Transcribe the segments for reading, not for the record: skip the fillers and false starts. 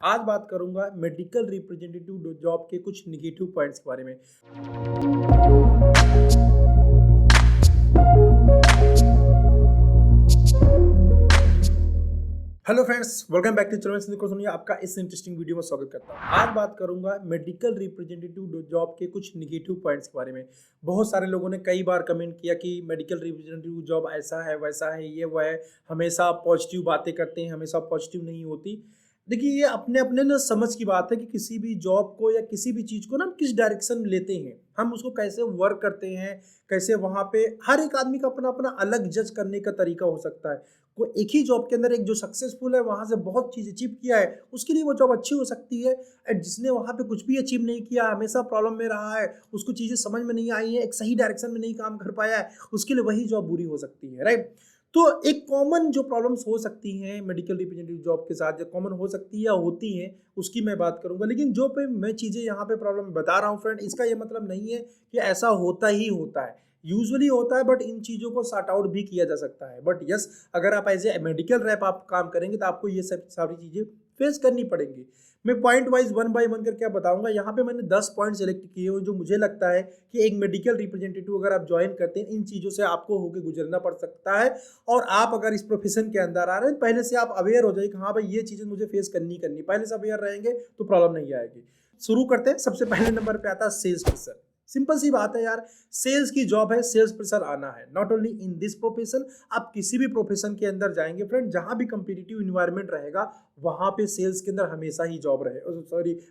आज बात करूंगा मेडिकल रिप्रेजेंटेटिव जॉब के कुछ निगेटिव पॉइंट्स के बारे में। Hello friends, welcome back to channel सुनिए। आपका इस इंटरेस्टिंग वीडियो में स्वागत करता हूं। आज बात करूंगा मेडिकल रिप्रेजेंटेटिव जॉब के कुछ निगेटिव पॉइंट्स के बारे में। बहुत सारे लोगों ने कई बार कमेंट किया कि मेडिकल रिप्रेजेंटेटिव जॉब ऐसा है, वैसा है, ये वह है, हमेशा पॉजिटिव बातें करते हैं, हमेशा पॉजिटिव नहीं होती। देखिए, ये अपने अपने ना समझ की बात है कि किसी भी जॉब को या किसी भी चीज़ को ना हम किस डायरेक्शन में लेते हैं, हम उसको कैसे वर्क करते हैं, कैसे वहाँ पे हर एक आदमी का अपना अपना अलग जज करने का तरीका हो सकता है। कोई एक ही जॉब के अंदर एक जो सक्सेसफुल है, वहाँ से बहुत चीज़ अचीव किया है, उसके लिए वो जॉब अच्छी हो सकती है। एंड जिसने वहाँ पे कुछ भी अचीव नहीं किया, हमेशा प्रॉब्लम में रहा है, उसको चीज़ें समझ में नहीं आई है, एक सही डायरेक्शन में नहीं काम कर पाया है, उसके लिए वही जॉब बुरी हो सकती है, राइट। तो एक कॉमन जो प्रॉब्लम्स हो सकती हैं मेडिकल रिप्रेजेंटेटिव जॉब के साथ, जो कॉमन हो सकती है या होती हैं, उसकी मैं बात करूंगा। लेकिन जो पे मैं चीज़ें यहाँ पे प्रॉब्लम बता रहा हूँ फ्रेंड, इसका ये मतलब नहीं है कि ऐसा होता ही होता है। यूजुअली होता है, बट इन चीज़ों को सॉर्ट आउट भी किया जा सकता है। बट यस, अगर आप एज ए मेडिकल रैप आप काम करेंगे तो आपको ये सब सारी चीज़ें फेस करनी पड़ेंगी। मैं point wise one by one करके बताऊंगा। यहाँ पे मैंने 10 पॉइंट सेलेक्ट किए हुए जो मुझे लगता है कि एक मेडिकल रिप्रेजेंटेटिव अगर आप ज्वाइन करते हैं, इन चीज़ों से आपको होकर गुजरना पड़ सकता है। और आप अगर इस प्रोफेशन के अंदर आ रहे हैं, पहले से आप अवेयर हो जाइए कि हाँ भाई, ये चीज़ें मुझे फेस करनी पहले से अवेयर रहेंगे तो प्रॉब्लम नहीं आएगी। शुरू करते हैं। सबसे पहले नंबर पे आता है सेल्स प्रेशर। सिंपल सी बात है यार, सेल्स की जॉब है, सेल्स प्रेशर आना है। Not only in this profession, आप किसी भी प्रोफेशन के अंदर जाएंगे फ्रेंड, जहां भी कंपीटिटिव इन्वायरमेंट रहेगा, वहां पे सेल्स के अंदर हमेशा ही जॉब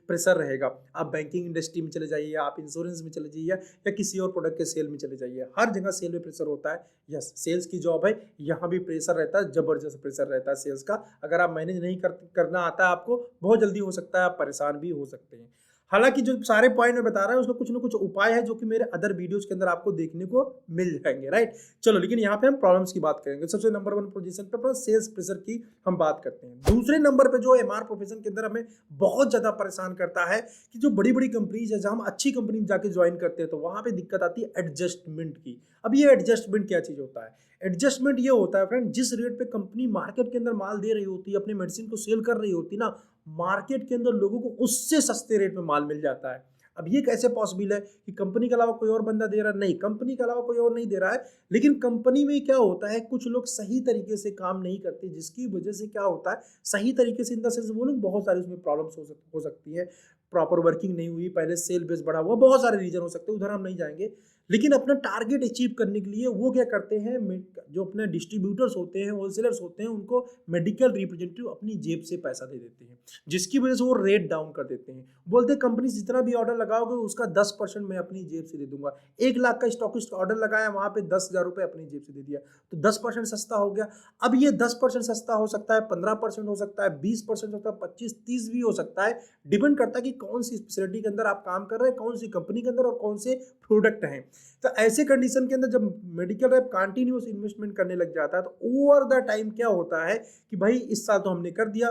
प्रेशर रहेगा। आप बैंकिंग इंडस्ट्री में चले जाइए, आप इंश्योरेंस में चले जाइए, या किसी और प्रोडक्ट के सेल में चले जाइए, हर जगह सेल में प्रेशर होता है। यस, सेल्स की जॉब है, यहाँ भी प्रेशर रहता है, जबरदस्त प्रेशर रहता है सेल्स का। अगर आप मैनेज नहीं करना आता है आपको, बहुत जल्दी हो सकता है आप परेशान भी हो सकते हैं। हालांकि जो सारे पॉइंट मैं बता रहा हूं, उसमें कुछ ना कुछ उपाय है जो कि मेरे अदर वीडियोस के अंदर आपको देखने को मिल जाएंगे, राइट। चलो, लेकिन यहाँ पे हम प्रॉब्लम्स की बात करेंगे। सबसे नंबर 1 पोजीशन पे अपना सेल्स प्रेशर की हम बात करते हैं। दूसरे नंबर पे जो एमआर प्रोफेशन के अंदर हमें बहुत ज्यादा परेशान करता है कि जो बड़ी बड़ी कंपनीज है, जहां हम अच्छी कंपनी में जाके ज्वाइन करते हैं, तो वहां पे दिक्कत आती है एडजस्टमेंट की। अब ये एडजस्टमेंट क्या चीज होता है? एडजस्टमेंट ये होता है फ्रेंड, जिस रेट पे कंपनी मार्केट के अंदर माल दे रही होती है, अपने मेडिसिन को सेल कर रही होती है ना, मार्केट के अंदर लोगों को उससे सस्ते रेट में माल मिल जाता है। अब ये कैसे पॉसिबल है कि कंपनी के अलावा कोई और बंदा दे रहा है? नहीं, कंपनी के अलावा कोई और नहीं दे रहा है, लेकिन कंपनी में क्या होता है, कुछ लोग सही तरीके से काम नहीं करते, जिसकी वजह से क्या होता है, सही तरीके से इन द सेंस बोलूं, बहुत सारी उसमें प्रॉब्लम्स हो सकती है। प्रॉपर वर्किंग नहीं हुई, पहले सेल बेस बढ़ा हुआ, बहुत सारे रीजन हो सकते हैं, उधर हम नहीं जाएंगे। लेकिन अपना टारगेट अचीव करने के लिए वो क्या करते हैं, जो अपने डिस्ट्रीब्यूटर्स होते हैं, होलसेलर्स होते हैं, उनको मेडिकल रिप्रेजेंटेटिव अपनी जेब से पैसा दे देते हैं, जिसकी वजह से वो रेट डाउन कर देते हैं। बोलते हैं कंपनी जितना भी ऑर्डर लगाओगे उसका 10% मैं अपनी जेब से दे दूंगा। 1 लाख का स्टॉकिस्ट ऑर्डर लगाया, वहां पे 10,000 रुपए अपनी जेब से दे दिया, तो 10% सस्ता हो गया। अब ये 10% सस्ता हो सकता है, 15% हो सकता है, 20% हो सकता है, 25-30 भी हो सकता है। डिपेंड करता है कि कौन सी स्पेशलिटी के अंदर आप काम कर रहे हैं, कौन सी कंपनी के अंदर और कौन से प्रोडक्ट हैं। तो ऐसे कंडीशन के अंदर जब मेडिकल रैप कंटिन्यूस इन्वेस्टमेंट करने लग जाता है, तो ओवर द टाइम क्या होता है कि भाई इस साल तो हमने कर दिया,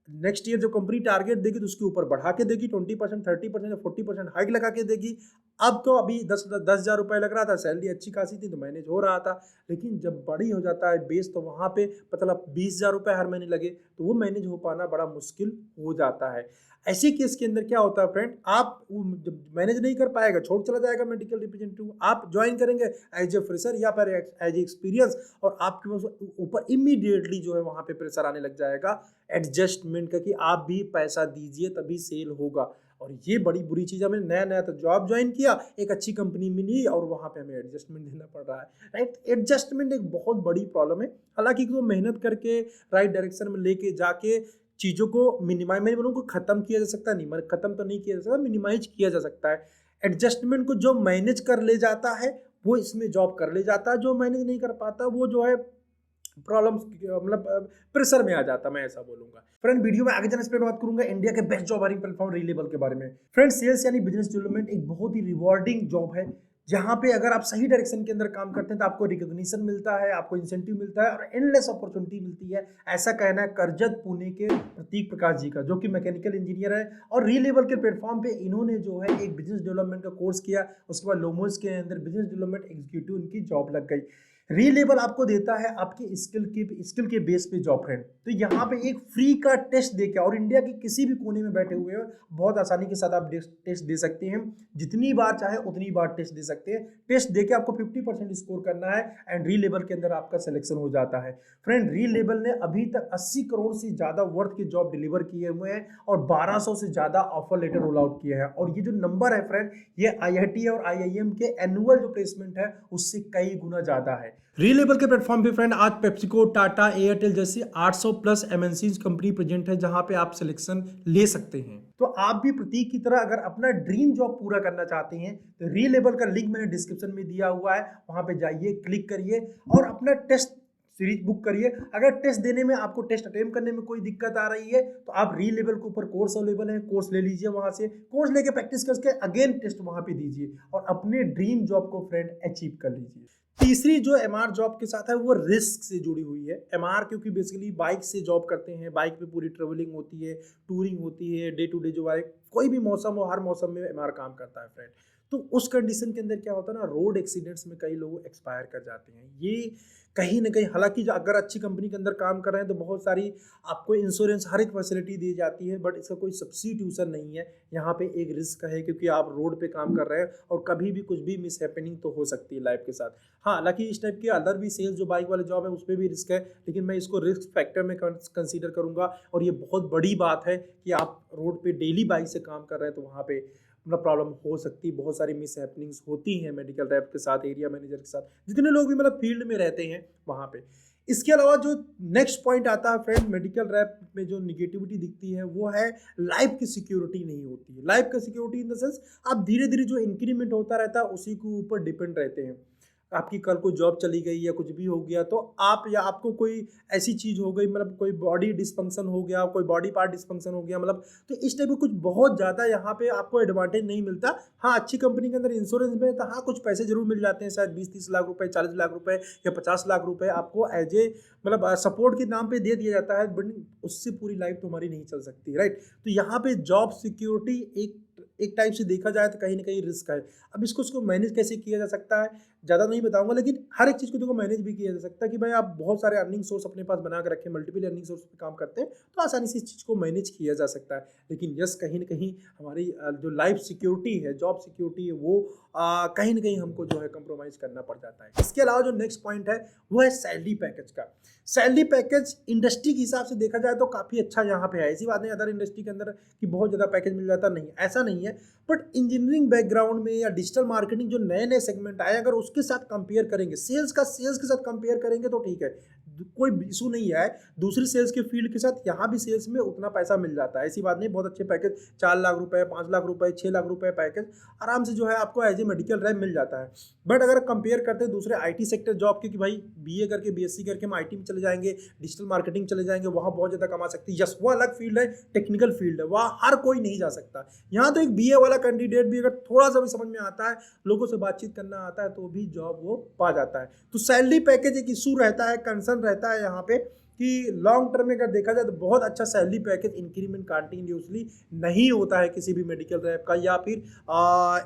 नेक्स्ट ईयर जो कंपनी टारगेट देगी तो उसके ऊपर बढ़ा के देगी, 20%, 30% या 40% हाइक लगा के देगी। अब तो अभी 10,000 रुपए लग रहा था, सैलरी अच्छी खासी थी तो मैनेज हो रहा था, लेकिन जब बड़ी हो जाता है बेस, तो वहां पे मतलब 20,000 रुपए हर महीने लगे, तो वो मैनेज हो पाना बड़ा मुश्किल हो जाता है। ऐसे केस के अंदर क्या होता है फ्रेंड, आप जब मैनेज नहीं कर पाएगा, छोड़ चला जाएगा मेडिकल रिप्रेजेंटेटिव, आप ज्वाइन करेंगे एज ए फ्रेशर या फिर एज ए एक्सपीरियंस, और आपके ऊपर इमीडिएटली जो है वहां पे प्रेशर आने लग जाएगा एडजस्टमेंट का, कि आप भी पैसा दीजिए तभी सेल होगा। और ये बड़ी बुरी चीज़ है। मैंने नया नया तो जॉब ज्वाइन किया, एक अच्छी कंपनी मिली और वहाँ पे हमें एडजस्टमेंट देना पड़ रहा है, राइट। एडजस्टमेंट एक बहुत बड़ी प्रॉब्लम है। हालांकि तो मेहनत करके राइट डायरेक्शन में लेके जाके चीज़ों को मिनिमाइज, मैं बोलूँ खत्म किया जा सकता है, नहीं खत्म तो नहीं किया जा सकता, मिनिमाइज किया जा सकता है। एडजस्टमेंट को जो मैनेज कर ले जाता है वो इसमें जॉब कर ले जाता है, जो मैनेज नहीं कर पाता वो जो है प्रॉब्लम्स, मतलब प्रेशर में आ जाता, मैं ऐसा बोलूंगा। फ्रेंड, वीडियो में आगे जाने से बात करूंगा इंडिया के बेस्ट जॉब हायरिंग प्लेटफॉर्म रीलेबल के बारे में। फ्रेंड, सेल्स यानी बिजनेस डेवलपमेंट एक बहुत ही रिवॉर्डिंग जॉब है, जहां पे अगर आप सही डायरेक्शन के अंदर काम करते हैं तो आपको रिकॉग्निशन मिलता है, आपको इंसेंटिव मिलता है और एंडलेस अपॉर्चुनिटी मिलती है। ऐसा कहना है करजत पुणे के प्रतीक प्रकाश जी का, जो कि मैकेनिकल इंजीनियर है, और रीलेबल के प्लेटफॉर्म पे इन्होंने जो है एक बिजनेस डेवलपमेंट का कोर्स किया, उसके बाद लोमोस के अंदर बिजनेस डेवलपमेंट एग्जीक्यूटिव उनकी जॉब लग गई। रीलेबल आपको देता है आपके स्किल के बेस पे जॉब फ्रेंड। तो यहाँ पे एक फ्री का टेस्ट देके, और इंडिया के किसी भी कोने में बैठे हुए हो बहुत आसानी के साथ आप टेस्ट दे सकते हैं। जितनी बार चाहे उतनी बार टेस्ट दे सकते हैं। टेस्ट देके आपको 50% स्कोर करना है एंड रीलेबल के अंदर आपका सिलेक्शन हो जाता है। फ्रेंड रीलेबल ने अभी तक 80 करोड़ से ज़्यादा वर्थ के जॉब डिलीवर किए हुए हैं और 1200 से ज़्यादा ऑफर लेटर रोल आउट किए हैं। और ये जो नंबर है फ्रेंड, ये IIT और IIM के एनुअल जो प्लेसमेंट है उससे कई गुना ज़्यादा है। रीलेबल के प्लेटफॉर्म पे फ्रेंड आज पेप्सिको, टाटा, एयरटेल जैसी 800 प्लस MNCs कंपनी प्रेजेंट है जहां पे आप सिलेक्शन ले सकते हैं। तो आप भी प्रतीक की तरह अगर अपना ड्रीम जॉब पूरा करना चाहते हैं तो रीलेबल का लिंक मैंने डिस्क्रिप्शन में दिया हुआ है, वहां पे जाइए, क्लिक करिए और अपना टेस्ट सीरीज बुक करिए। अगर टेस्ट देने में आपको टेस्ट अटेम्प्ट करने में कोई दिक्कत आ रही है तो आप रीलेबल के ऊपर कोर्स अवेलेबल है, कोर्स ले लीजिए, वहां से कोर्स लेके प्रैक्टिस करके अगेन टेस्ट वहां पे दीजिए और अपने ड्रीम जॉब को फ्रेंड अचीव कर लीजिए। तीसरी जो MR जॉब के साथ है वो रिस्क से जुड़ी हुई है। MR क्योंकि बेसिकली बाइक से जॉब करते हैं, बाइक पे पूरी ट्रेवलिंग होती है, टूरिंग होती है, डे टू डे जो है कोई भी मौसम हो हर मौसम में MR काम करता है फ्रेंड। तो उस कंडीशन के अंदर क्या होता है ना, रोड एक्सीडेंट्स में कई लोग एक्सपायर कर जाते हैं। ये कहीं ना कहीं, हालांकि अगर अच्छी कंपनी के अंदर काम कर रहे हैं तो बहुत सारी आपको इंश्योरेंस हर एक फैसिलिटी दी जाती है, बट इसका कोई सब्स्टिट्यूशन नहीं है। यहाँ पे एक रिस्क है क्योंकि आप रोड पे काम कर रहे हैं और कभी भी कुछ भी मिस हैपनिंग तो हो सकती है लाइफ के साथ। हाँ, हालांकि इस टाइप के अदर भी सेल्स जो बाइक वाले जॉब है उस पर भी रिस्क है, लेकिन मैं इसको रिस्क फैक्टर में कंसीडर करूंगा। और ये बहुत बड़ी बात है कि आप रोड पे डेली बाइक से काम कर रहे हैं तो वहाँ पे मतलब प्रॉब्लम हो सकती है, बहुत सारी मिस हैपनिंग्स होती हैं मेडिकल रैप के साथ, एरिया मैनेजर के साथ, जितने लोग भी मतलब फील्ड में रहते हैं वहाँ पे। इसके अलावा जो नेक्स्ट पॉइंट आता है फ्रेंड, मेडिकल रैप में जो निगेटिविटी दिखती है वो है लाइफ की सिक्योरिटी नहीं होती है। लाइफ का सिक्योरिटी इन द सेंस आप धीरे धीरे जो इंक्रीमेंट होता रहता है उसी के ऊपर डिपेंड रहते हैं। आपकी कल को जॉब चली गई या कुछ भी हो गया तो आप, या आपको कोई ऐसी चीज़ हो गई, मतलब कोई बॉडी डिस्फंक्शन हो गया, कोई बॉडी पार्ट डिस्फंक्शन हो गया, मतलब तो इस टाइप में कुछ बहुत ज़्यादा यहाँ पे आपको एडवांटेज नहीं मिलता। हाँ, अच्छी कंपनी के अंदर इंश्योरेंस में तो हाँ कुछ पैसे जरूर मिल जाते हैं, शायद 20-30 लाख रुपए, 40 लाख रुपए या 50 लाख रुपए आपको एज ए मतलब सपोर्ट के नाम पे दे दिया जाता है, बट उससे पूरी लाइफ तो हमारी नहीं चल सकती, राइट। तो यहाँ पे जॉब सिक्योरिटी एक टाइप से देखा जाए तो कहीं ना कहीं रिस्क है। अब इसको मैनेज कैसे किया जा सकता है ज़्यादा नहीं बताऊंगा, लेकिन हर एक चीज़ को देखो मैनेज भी किया जा सकता है कि भाई आप बहुत सारे अर्निंग सोर्स अपने पास बना कर रखें, मल्टीपल अर्निंग सोर्स पे काम करते हैं तो आसानी से इस चीज़ को मैनेज किया जा सकता है। लेकिन यस, कहीं ना कहीं हमारी जो लाइफ सिक्योरिटी है, जॉब सिक्योरिटी है, वो कहीं ना कहीं हमको जो है कंप्रोमाइज़ करना पड़ जाता है। इसके अलावा जो नेक्स्ट पॉइंट है वो है सैलरी पैकेज का। सैलरी पैकेज इंडस्ट्री के हिसाब से देखा जाए तो काफ़ी अच्छा यहाँ पे है। ऐसी बात नहीं अदर इंडस्ट्री के अंदर कि बहुत ज़्यादा पैकेज मिल जाता, नहीं, ऐसा नहीं है। बट इंजीनियरिंग बैकग्राउंड में या डिजिटल मार्केटिंग जो नए नए सेगमेंट आए, अगर उसके साथ कंपेयर करेंगे, सेल्स के साथ कंपेयर करेंगे तो ठीक है, कोई इशू नहीं है। दूसरी सेल्स के फील्ड के साथ यहाँ भी सेल्स में उतना पैसा मिल जाता है, ऐसी बात नहीं। बहुत अच्छे पैकेज, 4 लाख रुपए, 5 लाख रुपए, 6 लाख रुपए पैकेज आराम से जो है आपको एज ए मेडिकल रैप मिल जाता है। बट अगर कंपेयर करते हैं दूसरे IT सेक्टर जॉब के कि भाई BA करके BSc करके हम IT में चले जाएंगे, डिजिटल मार्केटिंग चले जाएंगे, वहाँ बहुत ज़्यादा कमा सकते हैं। यस, वो अलग फील्ड है, टेक्निकल फील्ड है, वहाँ हर कोई नहीं जा सकता। यहाँ तो एक BA वाला कैंडिडेट भी अगर थोड़ा सा भी समझ में आता है, लोगों से बातचीत करना आता है, तो भी जॉब वो पा जाता है। तो सैलरी पैकेज एक इशू रहता है, कंसर्न रहता है यहाँ पे कि लॉन्ग टर्म में अगर देखा जाए तो बहुत अच्छा सैलरी पैकेज इंक्रीमेंट कंटिन्यूसली नहीं होता है किसी भी मेडिकल रैप का या फिर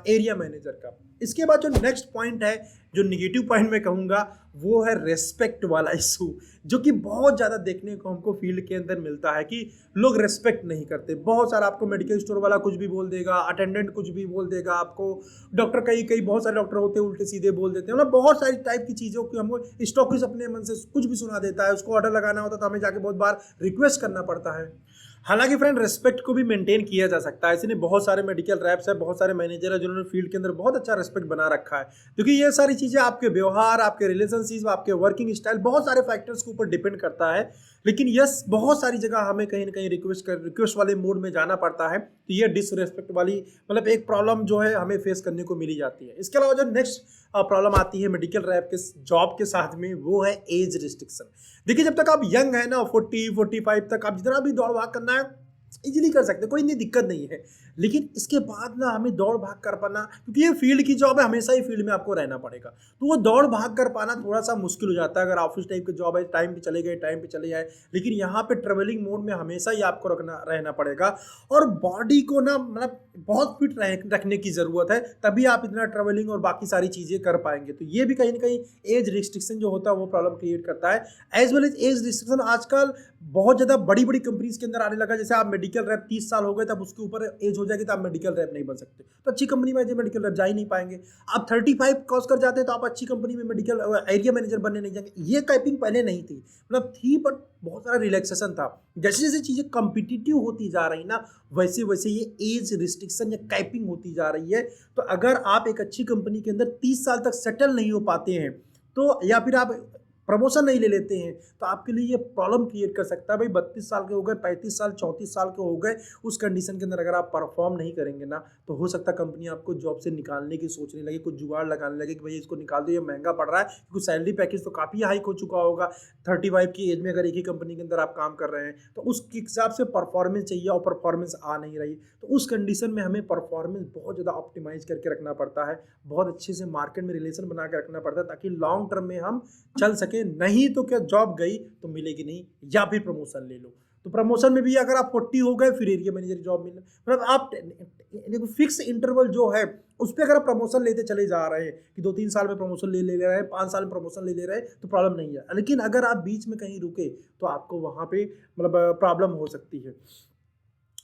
एरिया मैनेजर का। इसके बाद जो नेक्स्ट पॉइंट है, जो निगेटिव पॉइंट मैं कहूँगा, वो है रेस्पेक्ट वाला इशू, जो कि बहुत ज़्यादा देखने को हमको फील्ड के अंदर मिलता है कि लोग रेस्पेक्ट नहीं करते। बहुत सारा आपको मेडिकल स्टोर वाला कुछ भी बोल देगा, अटेंडेंट कुछ भी बोल देगा, आपको डॉक्टर कई बहुत सारे डॉक्टर होते हैं उल्टे सीधे बोल देते हैं, मतलब बहुत सारी टाइप की चीज़ों की हमको स्टॉकिस्ट अपने मन से कुछ भी सुना देता है। उसको ऑर्डर लगाना होता है तो हमें जाके बहुत बार रिक्वेस्ट करना पड़ता है। हालांकि फ्रेंड रिस्पेक्ट को भी मेंटेन किया जा सकता है, इसलिए बहुत सारे मेडिकल रैप्स है, बहुत सारे मैनेजर है जिन्होंने फील्ड के अंदर बहुत अच्छा रिस्पेक्ट बना रखा है, क्योंकि ये सारी चीज़ें आपके व्यवहार, आपके रिलेशनशिप, आपके वर्किंग स्टाइल, बहुत सारे फैक्टर्स के ऊपर डिपेंड करता है। लेकिन यस, बहुत सारी जगह हमें कहीं ना कहीं रिक्वेस्ट वाले मोड में जाना पड़ता है, तो ये डिसरिस्पेक्ट वाली मतलब एक प्रॉब्लम जो है हमें फेस करने को मिली जाती है। इसके अलावा जो नेक्स्ट प्रॉब्लम आती है मेडिकल रैप के जॉब के साथ में, वो है एज रिस्ट्रिक्शन। देखिए, जब तक आप यंग है ना, 40-45 तक आप जितना भी दौड़ भाग करना है इजीली कर सकते हैं, कोई नहीं दिक्कत नहीं है। लेकिन इसके बाद ना हमें दौड़ भाग कर पाना, क्योंकि ये फील्ड की जॉब है, हमेशा ही फील्ड में आपको रहना पड़ेगा, तो वो दौड़ भाग कर पाना थोड़ा सा मुश्किल हो जाता है। अगर ऑफिस टाइप की जॉब है, टाइम पे चले गए, टाइम पे चले आए, लेकिन यहाँ पे ट्रेवलिंग मोड में हमेशा ही आपको रहना पड़ेगा। और बॉडी को ना मतलब बहुत फिट रखने की ज़रूरत है, तभी आप इतना ट्रेवलिंग और बाकी सारी चीज़ें कर पाएंगे। तो ये भी कहीं ना कहीं एज रिस्ट्रिक्शन जो होता है वो प्रॉब्लम क्रिएट करता है। एज वेल एज रिस्ट्रिक्शन आजकल बहुत ज़्यादा बड़ी बड़ी कंपनीज के अंदर आने लगा। जैसे आप मेडिकल रैप 30 साल हो गए, तब उसके ऊपर एज हो जाएगी तो आप मेडिकल रैप नहीं बन सकते, तो अच्छी कंपनी में मेडिकल रैप जा ही नहीं पाएंगे। आप 35 क्रॉस कर जाते हैं तो आप अच्छी कंपनी में मेडिकल एरिया मैनेजर बनने नहीं जाएंगे। ये कैपिंग पहले नहीं थी, मतलब थी बट बहुत सारा रिलैक्सेशन था। जैसे जैसे चीज़ें कॉम्पिटिटिव होती जा रही ना, वैसे वैसे ये एज रिस्ट्रिक्शन या कैपिंग होती जा रही है। तो अगर आप एक अच्छी कंपनी के अंदर 30 साल तक सेटल नहीं हो पाते हैं, तो या फिर आप प्रमोशन नहीं ले लेते हैं, तो आपके लिए ये प्रॉब्लम क्रिएट कर सकता है। भाई 32 साल के हो गए, 35 साल 34 साल के हो गए, उस कंडीशन के अंदर अगर आप परफॉर्म नहीं करेंगे ना, तो हो सकता है कंपनी आपको जॉब से निकालने की सोचने लगे, कुछ जुगाड़ लगाने लगे कि भाई इसको निकाल दो, ये महंगा पड़ रहा है, क्योंकि सैलरी पैकेज तो काफ़ी हाइक हो चुका होगा। 35 की एज में अगर एक ही कंपनी के अंदर आप काम कर रहे हैं, तो उस हिसाब से परफॉर्मेंस चाहिए और परफॉर्मेंस आ नहीं रही, तो उस कंडीशन में हमें परफॉर्मेंस बहुत ज़्यादा ऑप्टिमाइज करके रखना पड़ता है, बहुत अच्छे से मार्केट में रिलेशन बना के रखना पड़ता है, ताकि लॉन्ग टर्म में हम चल सके। नहीं तो क्या जॉब गई तो मिलेगी नहीं, या फिर प्रमोशन ले लो, तो प्रमोशन में भी अगर आप 40 हो गए फिर एरिया मैनेजर की जॉब मिलना, मतलब आप देखो फिक्स इंटरवल जो है उस पर अगर आप प्रमोशन लेते चले जा रहे हैं कि 2-3 साल में प्रमोशन ले रहे हैं, 5 साल में प्रमोशन ले रहे हैं, तो प्रॉब्लम नहीं है। लेकिन अगर आप बीच में कहीं रुके तो आपको वहाँ पे मतलब प्रॉब्लम हो सकती है।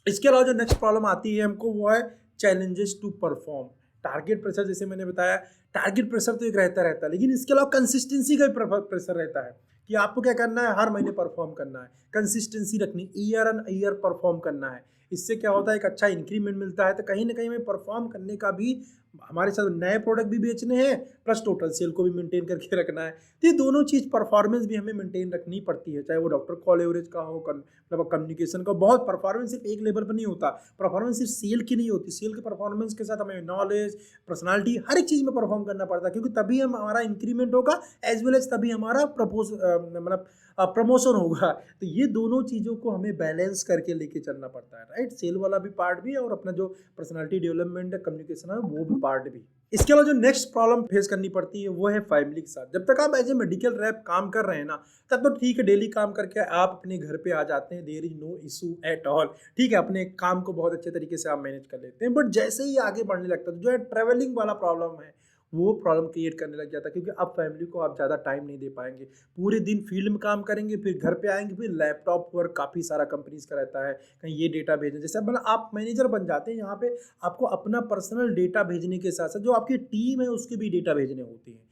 इसके अलावा जो नेक्स्ट प्रॉब्लम आती है हमको, वो है challenges to perform. Target pressure, जैसे मैंने बताया टारगेट प्रेशर तो एक रहता है, लेकिन इसके अलावा कंसिस्टेंसी का प्रेशर रहता है कि आपको क्या करना है, हर महीने परफॉर्म करना है, कंसिस्टेंसी रखनी, ईयर ऑन ईयर परफॉर्म करना है। इससे क्या होता है, एक अच्छा इंक्रीमेंट मिलता है। तो कहीं ना कहीं हमें परफॉर्म करने का भी, हमारे साथ नए प्रोडक्ट भी बेचने हैं, प्लस टोटल सेल को भी मेंटेन करके रखना है। तो ये दोनों चीज़ परफॉर्मेंस भी हमें मेंटेन रखनी पड़ती है, चाहे वो डॉक्टर कॉल एवरेज का हो, मतलब कम्युनिकेशन का। बहुत परफॉर्मेंस सिर्फ एक लेवल पर नहीं होता, परफॉर्मेंस सिर्फ सेल की नहीं होती, सेल के परफॉर्मेंस के साथ हमें नॉलेज, पर्सनालिटी, हर एक चीज़ में परफॉर्म करना पड़ता है, क्योंकि तभी हमारा इंक्रीमेंट होगा, एज वेल एज तभी हमारा मतलब प्रमोशन होगा। तो ये दोनों चीज़ों को हमें बैलेंस करके लेके चलना पड़ता है, राइट। सेल वाला भी पार्ट भी है और अपना जो पर्सनालिटी डेवलपमेंट कम्युनिकेशन है वो भी पार्ट भी। इसके अलावा जो नेक्स्ट प्रॉब्लम फेस करनी पड़ती है वो है फैमिली के साथ। जब तक आप एज ए मेडिकल रैप काम कर रहे हैं ना, तब तो ठीक है, डेली काम करके आप अपने घर पे आ जाते हैं, there is no issue at all, ठीक है, अपने काम को बहुत अच्छे तरीके से आप मैनेज कर लेते हैं। बट जैसे ही आगे बढ़ने लगता है तो जो है ट्रैवलिंग वाला प्रॉब्लम है, वो प्रॉब्लम क्रिएट करने लग जाता है, क्योंकि अब फैमिली को आप ज़्यादा टाइम नहीं दे पाएंगे। पूरे दिन फील्ड में काम करेंगे, फिर घर पे आएंगे, फिर लैपटॉप वर्क काफ़ी सारा कंपनीज का रहता है, कहीं ये डेटा भेजें, जैसे मतलब आप मैनेजर बन जाते हैं, यहाँ पे आपको अपना पर्सनल डेटा भेजने के साथ साथ जो आपकी टीम है उसके भी डेटा भेजने होती है।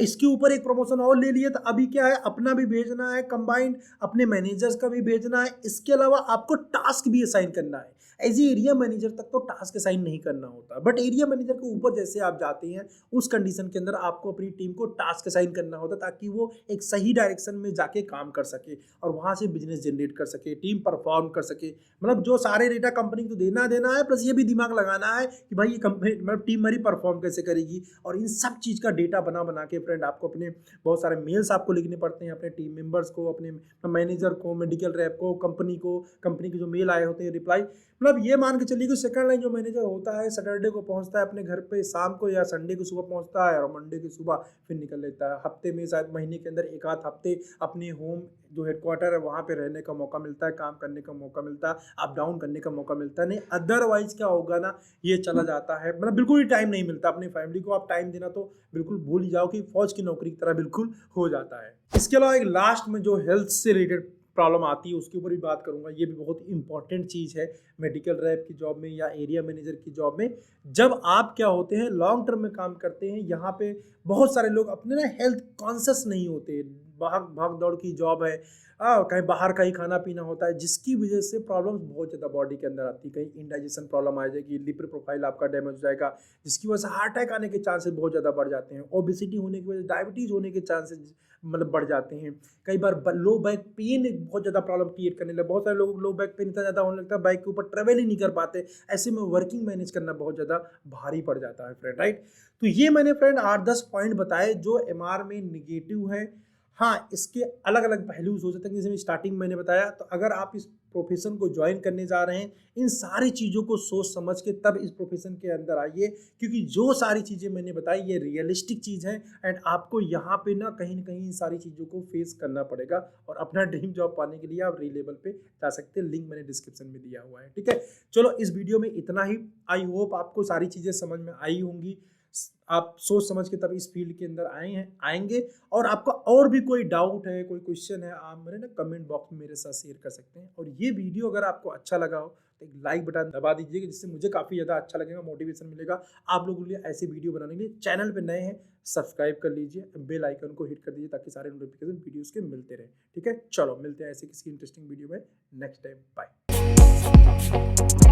इसके ऊपर एक प्रमोशन और ले लिए, तो अभी क्या है, अपना भी भेजना है कंबाइंड, अपने मैनेजर्स का भी भेजना है, इसके अलावा आपको टास्क भी असाइन करना है। एज ए एरिया मैनेजर तक तो टास्क असाइन नहीं करना होता, बट एरिया मैनेजर के ऊपर जैसे आप जाते हैं, उस कंडीशन के अंदर आपको अपनी टीम को टास्क असाइन करना होता है, ताकि वो एक सही डायरेक्शन में जाके काम कर सके और वहाँ से बिजनेस जनरेट कर सके, टीम परफॉर्म कर सके। मतलब जो सारे डेटा कंपनी को देना है, प्लस ये भी दिमाग लगाना है कि भाई ये कंपनी मतलब टीम हमारी परफॉर्म कैसे करेगी। और इन सब चीज़ का डेटा बना के फ्रेंड आपको अपने बहुत सारे मेल्स आपको लिखने पड़ते हैं, अपने टीम मेंबर्स को, अपने मैनेजर को, मेडिकल रैप को, कंपनी के जो मेल आए होते हैं रिप्लाई, मतलब ये मान के चलिए कि सेकंड लाइन जो मैनेजर होता है सैटरडे को पहुंचता है अपने घर पे शाम को, या संडे को सुबह पहुंचता है और मंडे की सुबह फिर निकल लेता है। हफ्ते में शायद महीने के अंदर एक आध हफ्ते अपने होम जो हेडक्वार्टर है वहाँ पे रहने का मौका मिलता है, काम करने का मौका मिलता है, अप डाउन करने का मौका मिलता है। नहीं अदरवाइज क्या होगा ना, ये चला जाता है, मतलब बिल्कुल ही टाइम नहीं मिलता अपनी फैमिली को। आप टाइम देना तो बिल्कुल भूल ही जाओ कि फौज की नौकरी की तरह बिल्कुल हो जाता है। इसके अलावा एक लास्ट में जो हेल्थ से रिलेटेड प्रॉब्लम आती है उसके ऊपर भी बात करूंगा। ये भी बहुत इंपॉर्टेंट चीज़ है मेडिकल रैप की जॉब में या एरिया मैनेजर की जॉब में। जब आप क्या होते हैं, लॉन्ग टर्म में काम करते हैं, यहाँ पे बहुत सारे लोग अपने ना हेल्थ कॉन्शियस नहीं होते, भाग दौड़ की जॉब है, कहीं बाहर का ही खाना पीना होता है, जिसकी वजह से प्रॉब्लम्स बहुत ज़्यादा बॉडी के अंदर आती है। कहीं इंडाइजेशन प्रॉब्लम आ जाएगी, लिपिड प्रोफाइल आपका डैमेज हो जाएगा, जिसकी वजह से हार्ट अटैक आने के चांसेस बहुत ज़्यादा बढ़ जाते हैं। ओबेसिटी होने की वजह से डायबिटीज़ होने के चांसेस मतलब बढ़ जाते हैं। कई बार लो बैक पेन एक बहुत ज़्यादा प्रॉब्लम क्रिएट करने लगा। बहुत सारे लोग लो बैक पेन इतना ज़्यादा होने लगता है, बाइक के ऊपर ट्रेवल ही नहीं कर पाते। ऐसे में वर्किंग मैनेज करना बहुत ज़्यादा भारी पड़ जाता है फ्रेंड, राइट। तो ये मैंने फ्रेंड 8-10 पॉइंट बताए जो एमआर में निगेटिव है। हाँ, इसके अलग अलग पहलू हो सकते हैं, जैसे स्टार्टिंग मैंने बताया। तो अगर आप इस प्रोफेशन को ज्वाइन करने जा रहे हैं, इन सारी चीज़ों को सोच समझ के तब इस प्रोफेशन के अंदर आइए, क्योंकि जो सारी चीज़ें मैंने बताई ये रियलिस्टिक चीज़ है एंड आपको यहाँ पे ना कहीं इन सारी चीज़ों को फेस करना पड़ेगा और अपना ड्रीम जॉब पाने के लिए आप री-लेवल पे जा सकते हैं। लिंक मैंने डिस्क्रिप्शन में दिया हुआ है, ठीक है। चलो इस वीडियो में इतना ही। आई होप आपको सारी चीज़ें समझ में आई होंगी, आप सोच समझ के तब इस फील्ड के अंदर आएंगे। और आपका और भी कोई डाउट है, कोई क्वेश्चन है, आप मेरे ना कमेंट बॉक्स में मेरे साथ शेयर कर सकते हैं। और ये वीडियो अगर आपको अच्छा लगा हो तो एक लाइक बटन दबा दीजिएगा, जिससे मुझे काफ़ी ज़्यादा अच्छा लगेगा, मोटिवेशन मिलेगा आप लोगों के लिए ऐसे वीडियो बनाने के लिए। चैनल पे नए हैं सब्सक्राइब कर लीजिए, बेल आइकन को हिट कर दीजिए ताकि सारे नोटिफिकेशन वीडियोज़ के मिलते रहे, ठीक है। चलो मिलते हैं ऐसे किसी इंटरेस्टिंग वीडियो में नेक्स्ट टाइम, बाय।